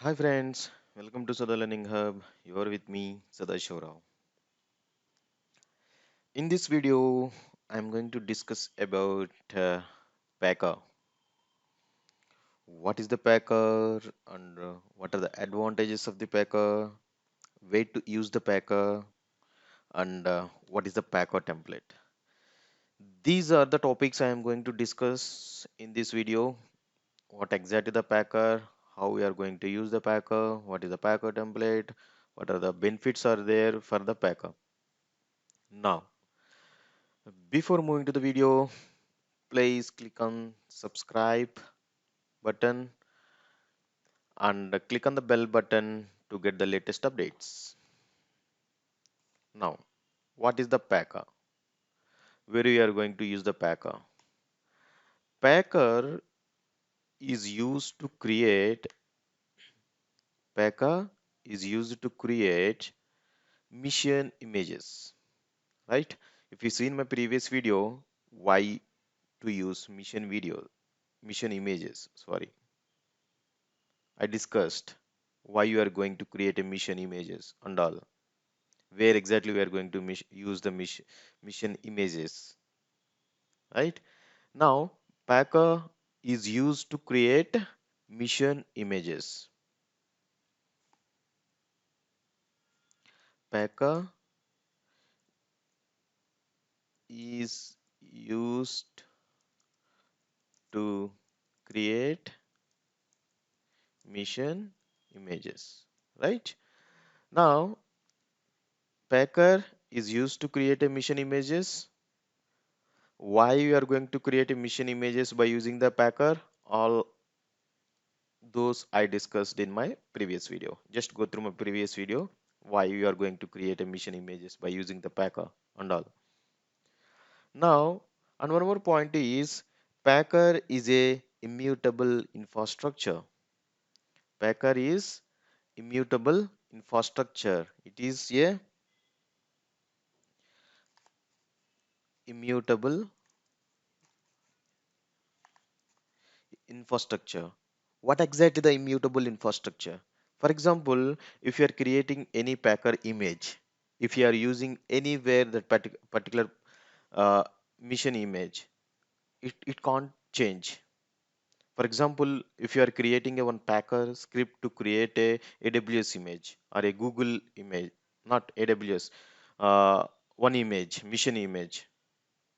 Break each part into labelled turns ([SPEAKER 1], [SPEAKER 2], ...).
[SPEAKER 1] Hi friends, welcome to Sada Learning Hub. You are with me, Sadashiv Rao. In this video, I'm going to discuss about Packer. What is the Packer and what are the advantages of the Packer, way to use the Packer, and what is the Packer template. These are the topics I am going to discuss in this video. What exactly the Packer, how we are going to use the Packer, what is the Packer template, what are the benefits are there for the Packer. Now, before moving to the video, please click on subscribe button and click on the bell button to get the latest updates. Now, what is the Packer? Where we are going to use the Packer? Packer is used to create Packer is used to create mission images, right? If you see in my previous video, why to use mission images, sorry. I discussed why you are going to create a mission images and all. Where exactly we are going to use the mission images, right? Now, Packer is used to create mission images. Packer is used to create mission images, right? Now, Packer is used to create a mission images. Why you are going to create a mission images by using the Packer? All those I discussed in my previous video. Just go through my previous video why you are going to create a mission images by using the Packer and all. Now, and one more point is Packer is a immutable infrastructure. Packer is immutable infrastructure. It is a immutable infrastructure. What exactly the immutable infrastructure? For example, if you are creating any Packer image, if you are using anywhere that particular mission image, it can't change. For example, if you are creating a one Packer script to create a AWS image or a Google image, not AWS, uh, one image, mission image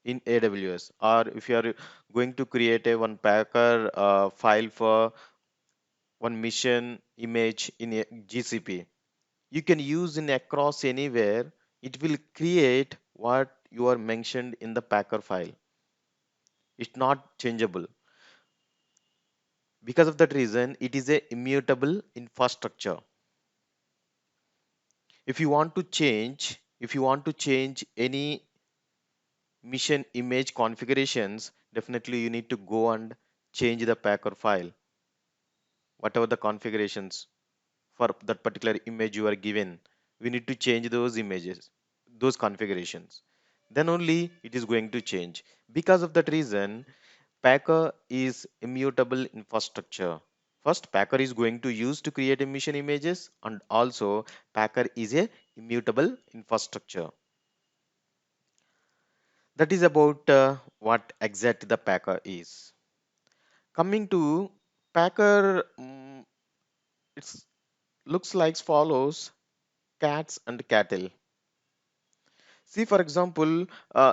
[SPEAKER 1] in AWS, or if you are going to create a one Packer file for one mission image in a GCP, you can use in across anywhere. It will create what you are mentioned in the Packer file. It's not changeable. Because of that reason, it is a immutable infrastructure. If you want to change any mission image configurations, definitely you need to go and change the Packer file, whatever the configurations for that particular image you are given. We need to change those images, those configurations. Then only it is going to change. Because of that reason, Packer is immutable infrastructure. First, Packer is going to use to create emission images, and also Packer is a immutable infrastructure. That is about what exactly the Packer is. Coming to Packer, it looks like follows: cats and cattle. See, for example,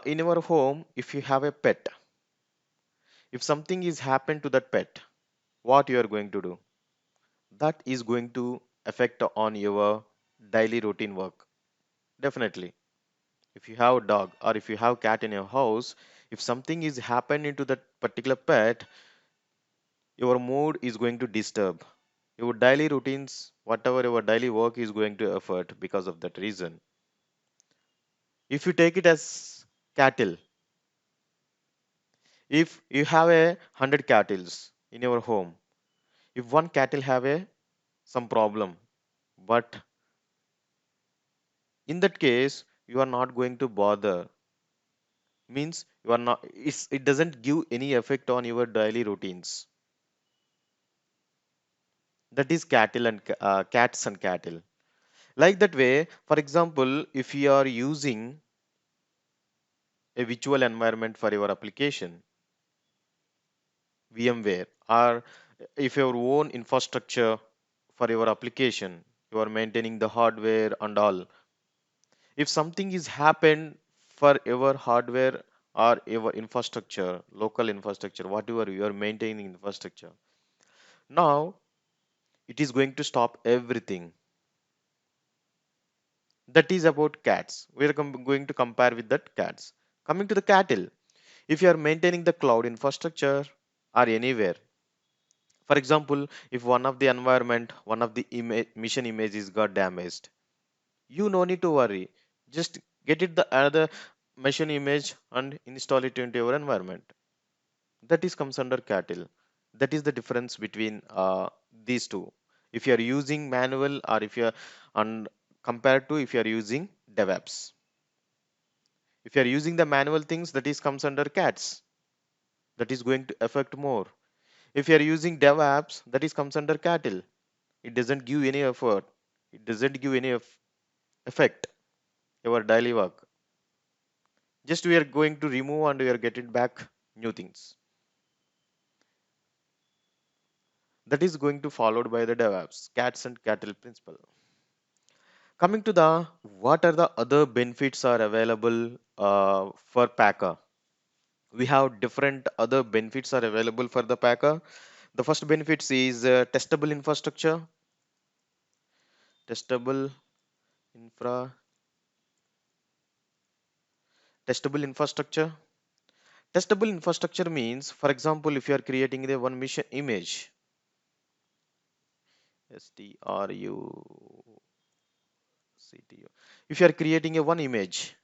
[SPEAKER 1] in your home, if you have a pet, if something is happened to that pet, what you are going to do? That is going to affect on your daily routine work. Definitely. If you have a dog or if you have cat in your house, if something is happening to that particular pet, your mood is going to disturb. Your daily routines, whatever your daily work is going to affect because of that reason. If you take it as cattle, if you have 100 cattle in your home, if one cattle have a some problem, but in that case you are not going to bother, means you are not, it doesn't give any effect on your daily routines. That is cattle and cats and cattle. Like that way, for example, if you are using a virtual environment for your application, VMware, or if your own infrastructure for your application, you are maintaining the hardware and all. If something is happened for your hardware or your infrastructure, local infrastructure, whatever you are maintaining infrastructure, now it is going to stop everything. That is about cats. We are going to compare with that cats. Coming to the cattle, if you are maintaining the cloud infrastructure or anywhere, for example, if one of the environment, one of the mission images got damaged, you no need to worry. Just get it the other mission image and install it into your environment. That is comes under cattle. That is the difference between these two. If you are using manual or if you are and compared to if you are using DevOps. If you are using the manual things, that is comes under cats. That is going to affect more. If you are using DevOps, that is comes under cattle. It doesn't give any effort. It doesn't give any effect your daily work. Just we are going to remove and we are getting back new things. That is going to followed by the DevOps, cats and cattle principle. Coming to the what are the other benefits are available for Packer? We have different other benefits are available for the Packer. The first benefits is testable infrastructure, testable infra, testable infrastructure. Testable infrastructure means, for example, if you are creating the one mission image, STRUCTO, if you are creating a one image,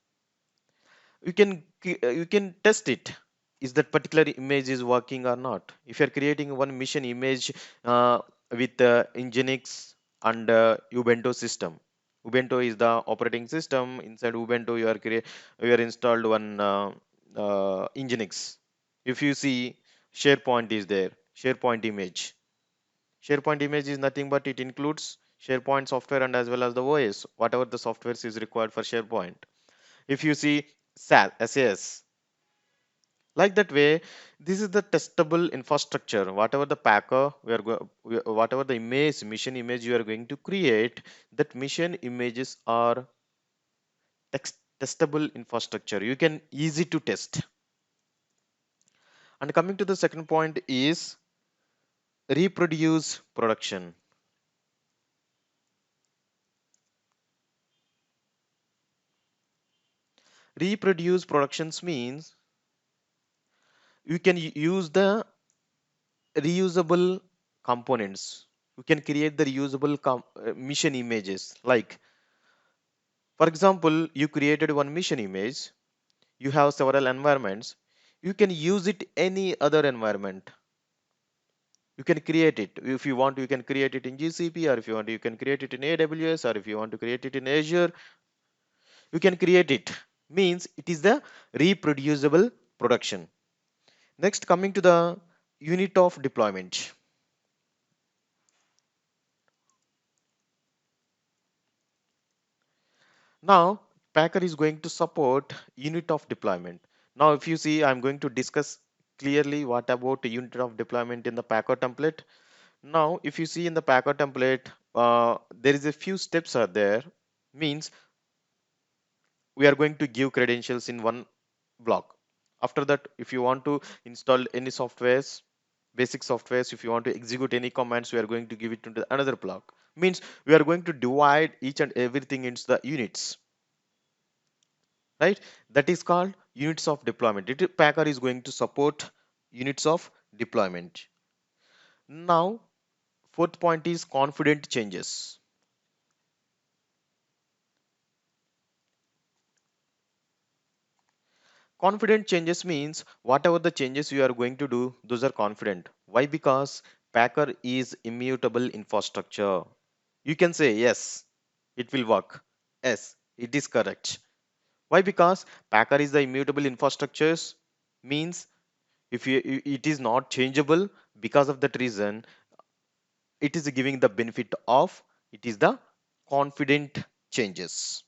[SPEAKER 1] you can test it. Is that particular image is working or not? If you are creating one mission image with Nginx and Ubuntu system, Ubuntu is the operating system. Inside Ubuntu, you are installed one Nginx. If you see SharePoint is there, SharePoint image. SharePoint image is nothing but it includes SharePoint software and as well as the OS, whatever the software is required for SharePoint. If you see SAS, like that way, this is the testable infrastructure. Whatever the packer whatever the image, mission image you are going to create, that mission images are testable infrastructure. You can easy to test. And coming to the second point is reproduce production. Reproduce productions means you can use the reusable components. You can create the reusable mission images. Like, for example, you created one mission image, you have several environments, you can use it any other environment. You can create it. If you want, you can create it in GCP, or if you want, you can create it in AWS, or if you want to create it in Azure, you can create it. Means it is the reproducible production. Next, coming to the unit of deployment. Now, Packer is going to support unit of deployment. Now, if you see, I'm going to discuss clearly what about the unit of deployment in the Packer template. Now, if you see in the Packer template, there is a few steps are there. Means we are going to give credentials in one block. After that, if you want to install any softwares, basic softwares, if you want to execute any commands, we are going to give it into another block. Means we are going to divide each and everything into the units, right? That is called units of deployment. Packer is going to support units of deployment. Now, fourth point is confident changes. Confident changes means whatever the changes you are going to do, those are confident. Why? Because Packer is immutable infrastructure. You can say yes, it will work. Yes, it is correct. Why? Because Packer is the immutable infrastructures means if it is not changeable, because of that reason it is giving the benefit of it is the confident changes.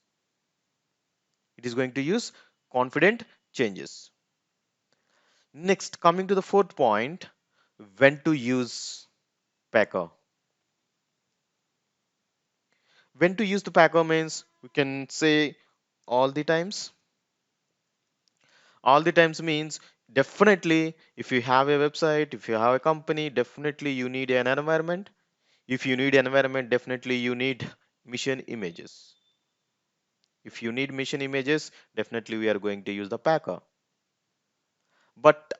[SPEAKER 1] It is going to use confident changes. Next, coming to the fourth point, when to use Packer. When to use the Packer means we can say all the times. All the times means definitely if you have a website, if you have a company, definitely you need an environment. If you need environment, definitely you need mission images. If you need mission images, definitely we are going to use the Packer. But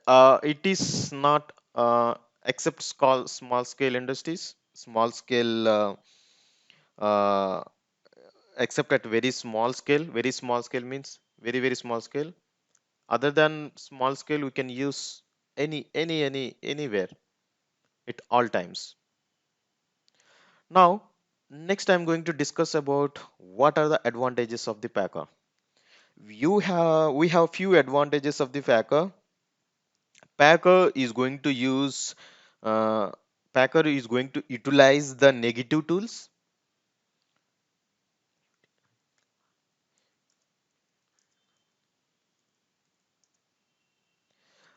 [SPEAKER 1] it is not except small scale industries, small scale uh, except at very small scale means very small scale. Other than small scale, we can use anywhere at all times. Now, next I'm going to discuss about what are the advantages of the Packer. We have few advantages of the Packer. Packer is going to use uh, Packer is going to utilize the negative tools.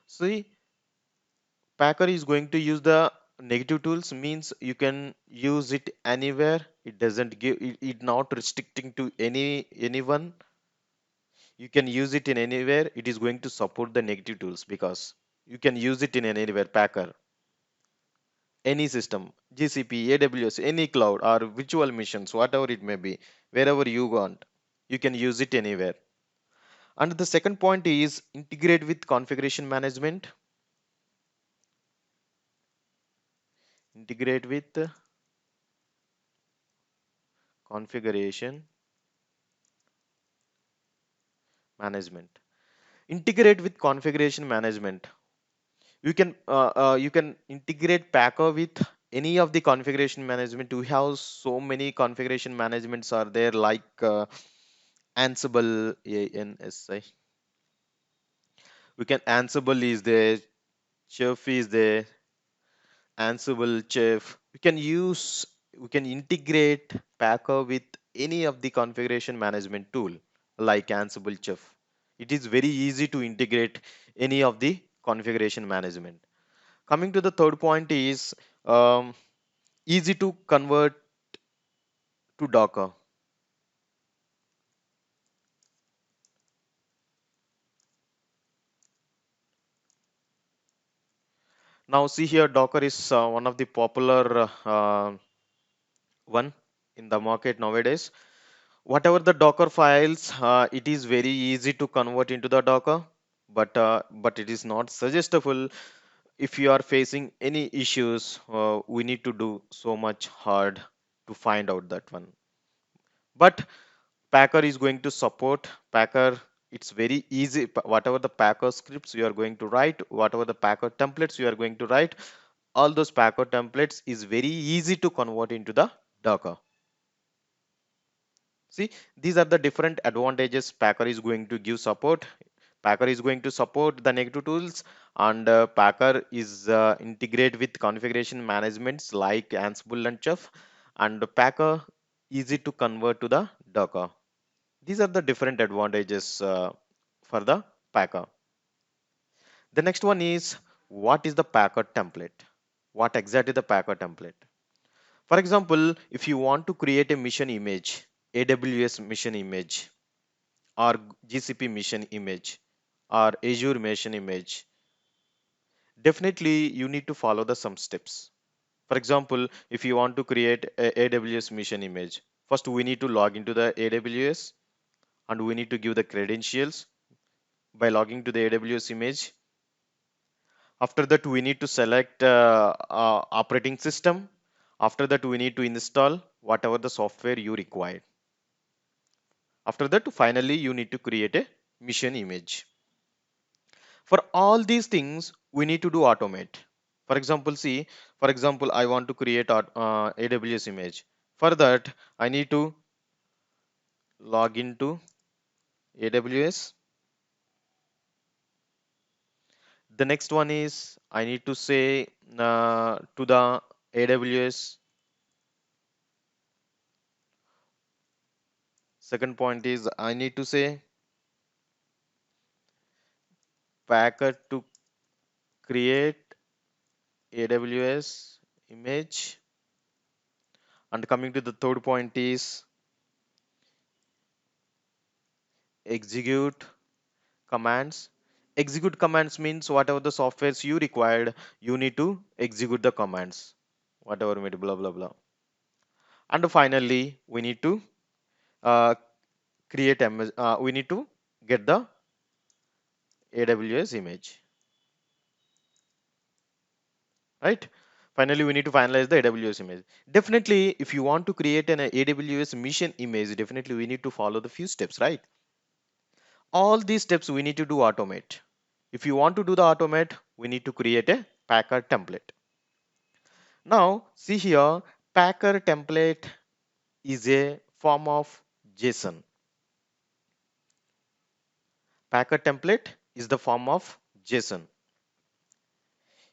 [SPEAKER 1] See, Packer is going to use the negative tools means you can use it anywhere. It doesn't give it not restricting to anyone. You can use it in anywhere. It is going to support the negative tools because you can use it in anywhere. Packer, any system, GCP, AWS, any cloud or virtual missions, whatever it may be, wherever you want, you can use it anywhere. And the second point is integrate with configuration management. Integrate with configuration management. Integrate with configuration management. You can integrate Packer with any of the configuration management. We have so many configuration managements are there like Ansible, ANSI. We can Ansible is there, Chef is there, Ansible, Chef. We can integrate Packer with any of the configuration management tool like Ansible, Chef. It is very easy to integrate any of the configuration management. Coming to the third point is um, easy to convert to Docker. Now see here, Docker is one of the popular one in the market nowadays. Whatever the Docker files, it is very easy to convert into the Docker, but it is not suggestible if you are facing any issues. We need to do so much hard to find out that one. But Packer is going to support Packer. It's very easy. Whatever the Packer scripts you are going to write, whatever the Packer templates you are going to write, all those Packer templates is very easy to convert into the Docker. See, these are the different advantages Packer is going to give support. Packer is going to support the negative tools, and Packer is integrate with configuration managements like Ansible and Chef, and Packer easy to convert to the Docker. These are the different advantages for the Packer. The next one is what is the Packer template? What exactly the Packer template? For example, if you want to create a mission image, AWS mission image, or GCP mission image, or Azure mission image, definitely you need to follow the some steps. For example, if you want to create a AWS mission image, first we need to log into the AWS and we need to give the credentials by logging to the AWS image. After that, we need to select operating system. After that, we need to install whatever the software you require. After that, finally, you need to create a mission image. For all these things, we need to do automate. For example, see, for example, I want to create AWS image. For that, I need to log into AWS. The next one is I need to say to the AWS. Second point is I need to say Packer to create AWS image. And coming to the third point is execute commands. Execute commands means whatever the softwares you required, you need to execute the commands, whatever may be, blah blah blah. And finally, we need to uh, we need to get the AWS image, right? Finally, we need to finalize the AWS image. Definitely, if you want to create an AWS mission image, definitely we need to follow the few steps, right? All these steps we need to do automate. If you want to do the automate, we need to create a Packer template. Now, see here, Packer template is a form of JSON. Packer template is the form of JSON.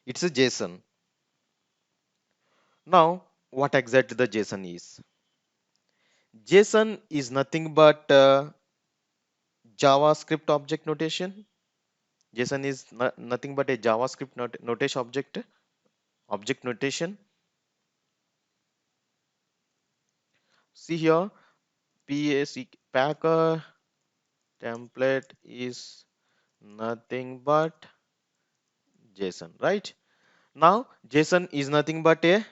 [SPEAKER 1] It's a JSON. Now, what exactly the JSON is? JSON is nothing but JavaScript object notation. JSON is nothing but a JavaScript notation object notation. See here, PAC Packer template is nothing but JSON, right? Now, JSON is nothing but a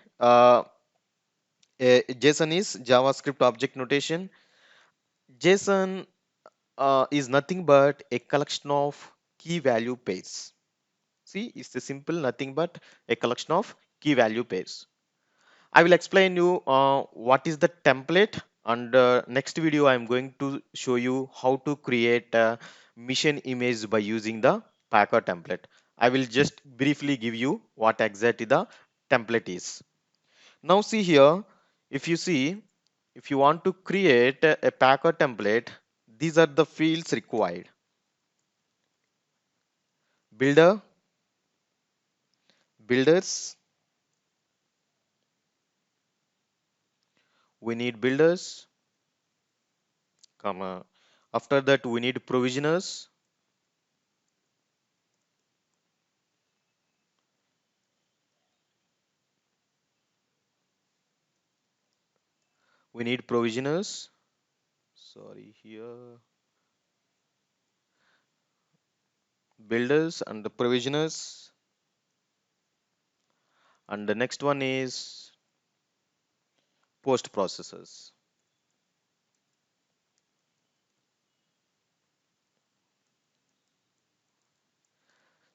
[SPEAKER 1] JSON is JavaScript object notation. JSON is nothing but a collection of key value pairs. See, it's a simple nothing but a collection of key value pairs. I will explain you what is the template, and next video I am going to show you how to create a mission image by using the Packer template. I will just briefly give you what exactly the template is. Now see here, if you see, if you want to create a Packer template, these are the fields required. Builder, builders, we need builders, comma. After that we need provisioners, we need provisioners, sorry here, builders and the provisioners, and the next one is post processors.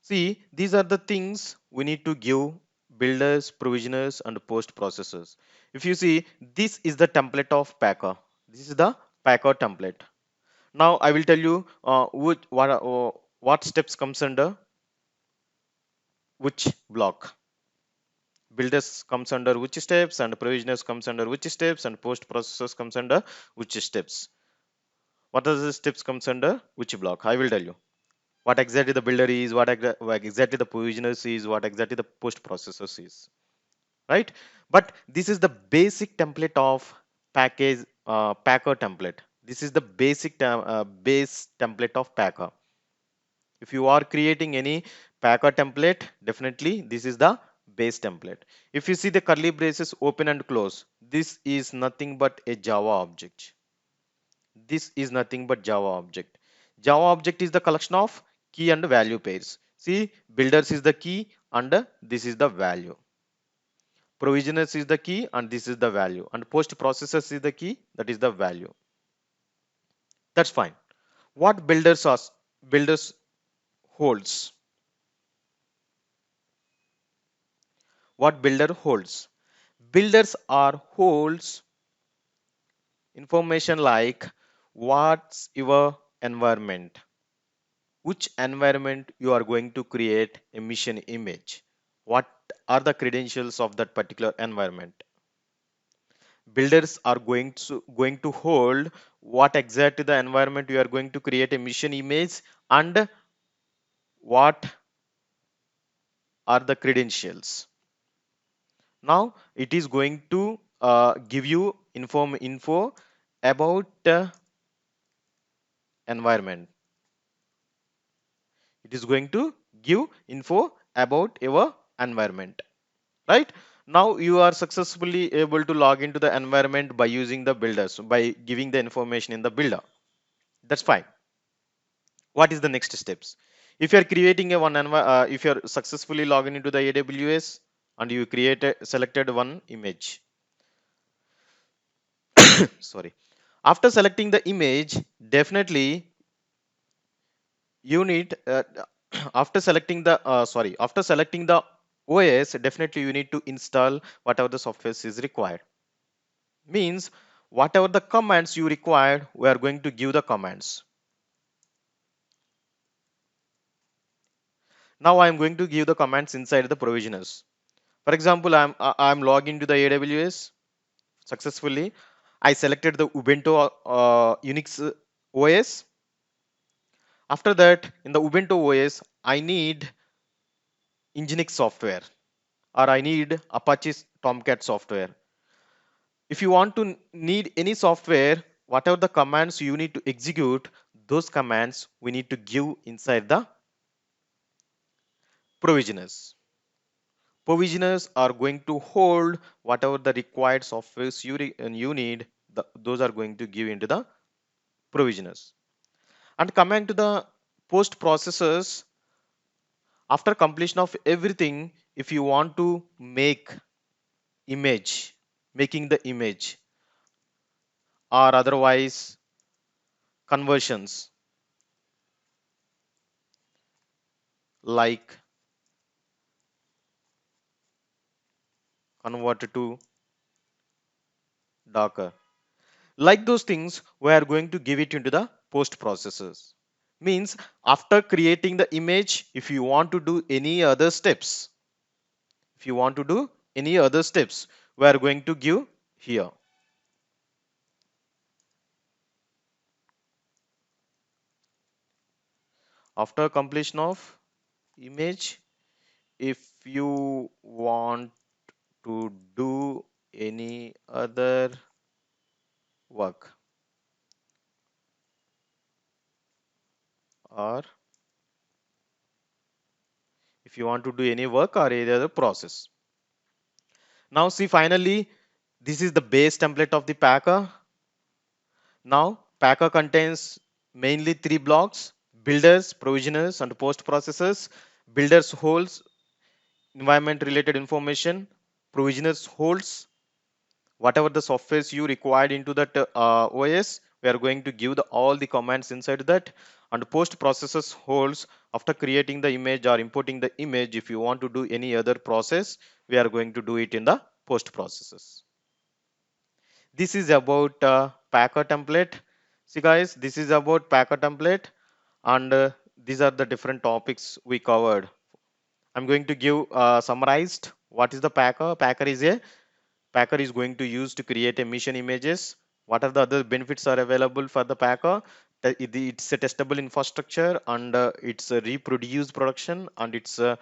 [SPEAKER 1] See, these are the things we need to give builders, provisioners, and post processors. If you see, this is the template of Packer. This is the Packer template. Now I will tell you what steps comes under which block. Builders comes under which steps, and provisioners comes under which steps, and post processors comes under which steps. What are the steps comes under which block? I will tell you. What exactly the builder is, what exactly the provisioners is, what exactly the post processors is, right? But this is the basic template of Packer template. This is the base template of Packer. If you are creating any Packer template, definitely this is the base template. If you see the curly braces open and close, this is nothing but a Java object. This is nothing but Java object. Java object is the collection of key and value pairs. See, builders is the key and this is the value. Provisioners is the key and this is the value. And post processors is the key, that is the value. That's fine. What builders holds? What builder holds? Builders are holds information like what's your environment, which environment you are going to create a mission image, what are the credentials of that particular environment. Builders are going to hold what exactly the environment you are going to create a mission image, and what are the credentials. Now it is going to give you info about environment. It is going to give info about your environment, right? Now you are successfully able to log into the environment by using the builders, by giving the information in the builder. That's fine. What is the next steps? If you are creating a if you are successfully logging into the AWS and you selected one image, sorry. After selecting the image, definitely you need after selecting the OS, definitely you need to install whatever the software is required. Means whatever the commands you required, we are going to give the commands. Now I am going to give the commands inside the provisioners. For example, I'm logged into the AWS successfully. I selected the Ubuntu Unix OS. After that, in the Ubuntu OS, I need Nginx software, or I need Apache Tomcat software. If you want to need any software, whatever the commands you need to execute, those commands we need to give inside the provisioners. Provisioners are going to hold whatever the required softwares you need, those are going to give into the provisioners. And coming to the post processors, after completion of everything, if you want to make image, making the image, or otherwise conversions like convert to Docker, like those things, we are going to give it into the post processors. Means after creating the image, if you want to do any other steps, if you want to do any other steps, we are going to give here. After completion of image, if you want to do any other work, or if you want to do any work or any other process. Now see, finally, this is the base template of the Packer. Now Packer contains mainly three blocks: builders, provisioners, and post processors. Builders holds environment related information. Provisioners holds whatever the softwares you required into that OS. We are going to give all the commands inside that. And post processors holds after creating the image or importing the image. If you want to do any other process, we are going to do it in the post processors. This is about Packer template. See guys, this is about Packer template, and these are the different topics we covered. I'm going to give summarized what is the Packer. Packer is going to use to create a mission images. What are the other benefits are available for the Packer? It's a testable infrastructure, and it's a reproduced production, and it's a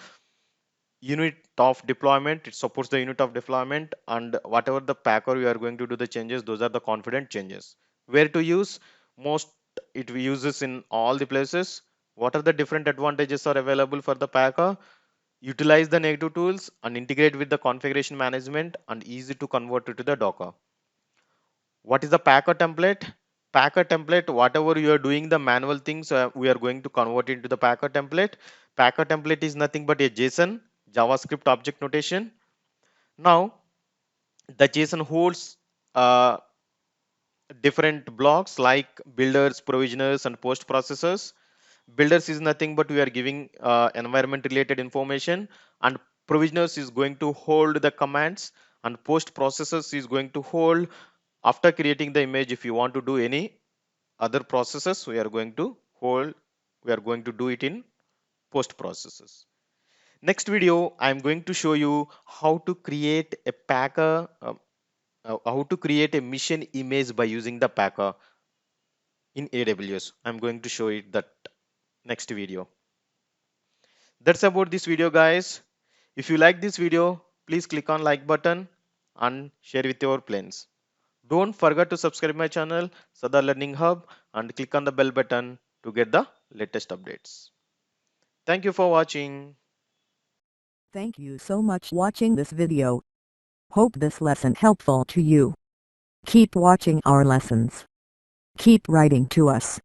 [SPEAKER 1] unit of deployment. It supports the unit of deployment, and whatever the Packer you are going to do the changes, those are the confident changes. Where to use? Most it uses in all the places. What are the different advantages are available for the Packer? Utilize the native tools and integrate with the configuration management, and easy to convert it to the Docker. What is the Packer template? Packer template, whatever you are doing the manual things, we are going to convert into the Packer template. Packer template is nothing but a JSON, JavaScript object notation. Now the JSON holds different blocks like builders, provisioners, and post processors. Builders is nothing but we are giving environment related information, and provisioners is going to hold the commands, and post processors is going to hold after creating the image. If you want to do any other processes, we are going to do it in post processes. Next video, I am going to show you how to create a Packer, how to create a mission image by using the Packer in AWS. I'm going to show it that next video. That's about this video, guys. If you like this video, please click on like button and share with your friends. Don't forget to subscribe my channel, Sada Learning Hub, and click on the bell button to get the latest updates. Thank you for watching.
[SPEAKER 2] Thank you so much watching this video. Hope this lesson helpful to you. Keep watching our lessons. Keep writing to us.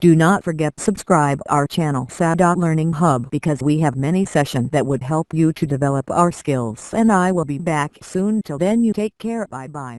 [SPEAKER 2] Do not forget subscribe our channel Sada Learning Hub because we have many sessions that would help you to develop our skills, and I will be back soon. Till then you take care. Bye bye.